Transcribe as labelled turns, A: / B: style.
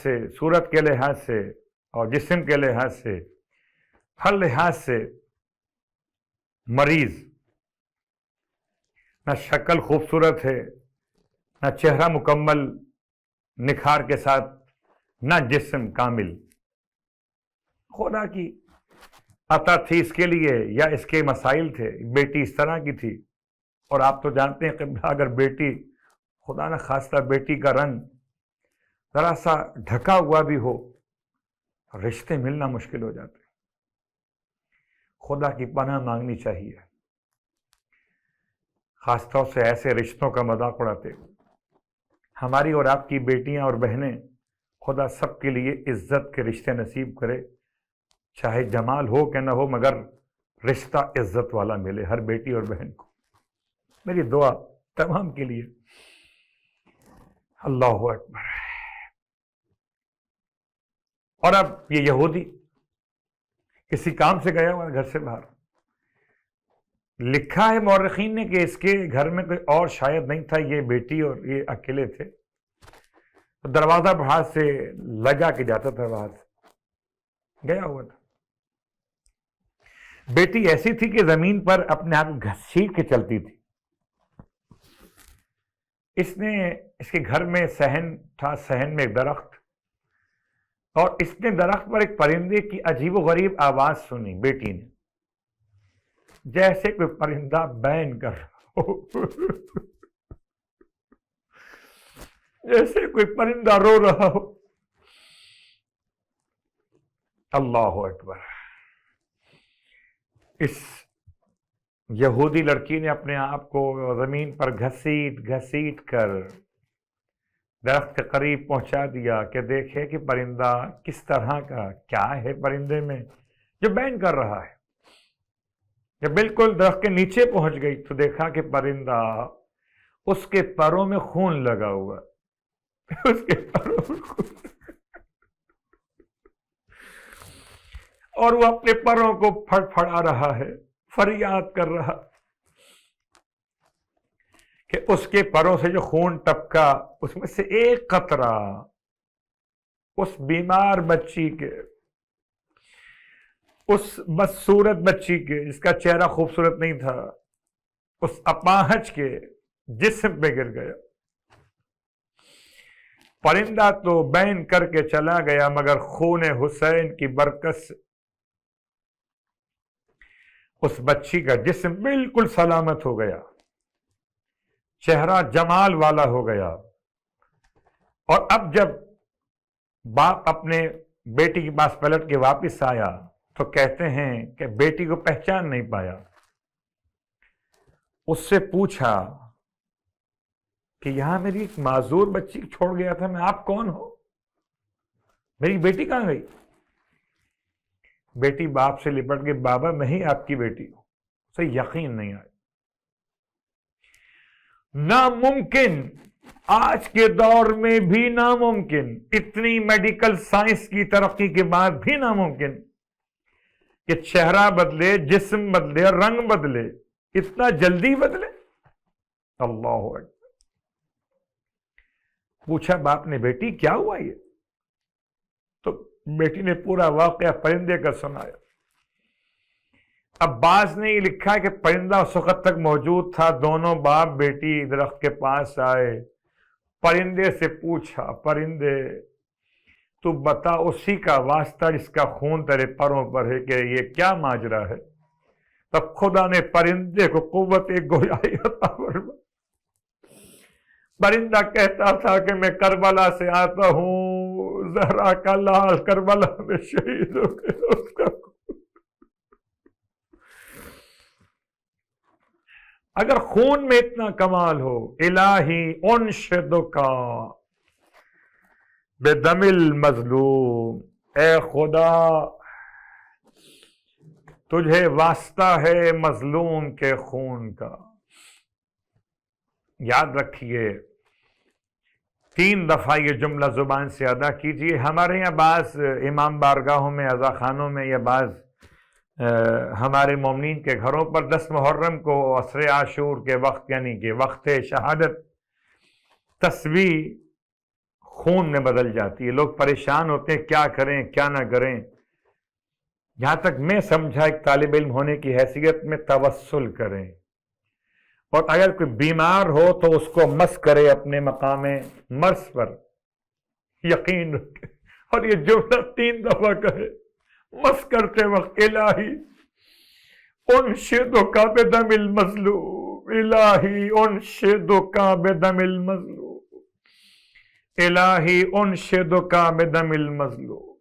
A: سے، صورت کے لحاظ سے اور جسم کے لحاظ سے، ہر لحاظ سے مریض. نہ شکل خوبصورت ہے، نہ چہرہ مکمل نکھار کے ساتھ، نہ جسم کامل. خدا کی عطا تھی اس کے لیے یا اس کے مسائل تھے. بیٹی اس طرح کی تھی. اور آپ تو جانتے ہیں کہ اگر بیٹی، خدا نہ خواستہ بیٹی کا رنگ ذرا سا ڈھکا ہوا بھی ہو، رشتے ملنا مشکل ہو جاتے. خدا کی پناہ مانگنی چاہیے. خاص طور سے ایسے رشتوں کا مذاق اڑاتے. ہماری اور آپ کی بیٹیاں اور بہنیں، خدا سب کے لیے عزت کے رشتے نصیب کرے، چاہے جمال ہو کہ نہ ہو، مگر رشتہ عزت والا ملے ہر بیٹی اور بہن کو. میری دعا تمام کے لیے. اللہ اکبر. اور اب یہ یہودی کسی کام سے گیا ہوا گھر سے باہر. لکھا ہے مورخین نے کہ اس کے گھر میں کوئی اور شاید نہیں تھا، یہ بیٹی اور یہ اکیلے تھے. دروازہ باہر سے لگا کے جاتا تھا، باہر سے گیا ہوا تھا. بیٹی ایسی تھی کہ زمین پر اپنے آپ گھسیٹ کے چلتی تھی. اس کے گھر میں صحن تھا، صحن میں ایک درخت، اور اس نے درخت پر ایک پرندے کی عجیب و غریب آواز سنی. بیٹی نے جیسے کوئی پرندہ بین کر رہا ہو، جیسے کوئی پرندہ رو رہا ہو. اللہ اکبر. اس یہودی لڑکی نے اپنے آپ کو زمین پر گھسیٹ کر درخت کے قریب پہنچا دیا کہ دیکھے کہ پرندہ کس طرح کا، کیا ہے پرندے میں جو بین کر رہا ہے. جب بالکل درخت کے نیچے پہنچ گئی تو دیکھا کہ پرندہ، اس کے پروں میں خون لگا ہوا، اس کے پروں میں خون، اور وہ اپنے پروں کو پھڑپھڑا رہا ہے، فریاد کر رہا کہ اس کے پروں سے جو خون ٹپکا اس میں سے ایک قطرہ اس بیمار بچی کے، اس بدصورت بچی کے جس کا چہرہ خوبصورت نہیں تھا، اس اپاہج کے جسم پہ گر گیا. پرندہ تو بین کر کے چلا گیا، مگر خون حسین کی برکت سے اس بچی کا جسم بالکل سلامت ہو گیا، چہرہ جمال والا ہو گیا. اور اب جب باپ اپنے بیٹی کے پاس پلٹ کے واپس آیا تو کہتے ہیں کہ بیٹی کو پہچان نہیں پایا. اس سے پوچھا کہ یہاں میری ایک معذور بچی چھوڑ گیا تھا میں، آپ کون ہو؟ میری بیٹی کہاں گئی؟ بیٹی باپ سے لپٹ کے، بابا میں ہی آپ کی بیٹی ہوں. اسے یقین نہیں آیا. ناممکن، آج کے دور میں بھی ناممکن، اتنی میڈیکل سائنس کی ترقی کے بعد بھی ناممکن کہ چہرہ بدلے، جسم بدلے، رنگ بدلے، اتنا جلدی بدلے. اللہ اکبر. پوچھا باپ نے، بیٹی کیا ہوا یہ؟ تو بیٹی نے پورا واقعہ پرندے کا سنایا. اب بعض نے یہ لکھا کہ پرندہ اس وقت تک موجود تھا. دونوں باپ بیٹی درخت کے پاس آئے، پرندے سے پوچھا، پرندے تو بتا اسی کا واسطہ جس کا خون تیرے پروں پر ہے کہ یہ کیا ماجرا ہے. تب خدا نے پرندے کو قوت گویائی عطا فرمائی. پرندہ کہتا تھا کہ میں کربلا سے آتا ہوں، زہرا کا لال کربلا میں شہید ہو گیا. اس کا اگر خون میں اتنا کمال ہو، الہی انشدک بدم المظلوم، اے خدا تجھے واسطہ ہے مظلوم کے خون کا. یاد رکھیے، 3 دفعہ یہ جملہ زبان سے ادا کیجئے. ہمارے یہاں بعض امام بارگاہوں میں، عزاخانوں میں، یا بعض ہمارے مومنین کے گھروں پر 10 محرم کو عصر عاشور کے وقت، یعنی کہ وقت شہادت، تسبیح خون میں بدل جاتی ہے. لوگ پریشان ہوتے ہیں کیا کریں کیا نہ کریں. یہاں تک میں سمجھا ایک طالب علم ہونے کی حیثیت میں توسل کریں, اور اگر کوئی بیمار ہو تو اس کو مس کرے اپنے مقام مرض پر, یقین رکھے. اور یہ جملہ 3 دفعہ کہے مس کرتے وقت, الہی انشدک بدم المظلوم, الہی انشدک بدم المظلوم, الہی انشدک بدم المظلوم.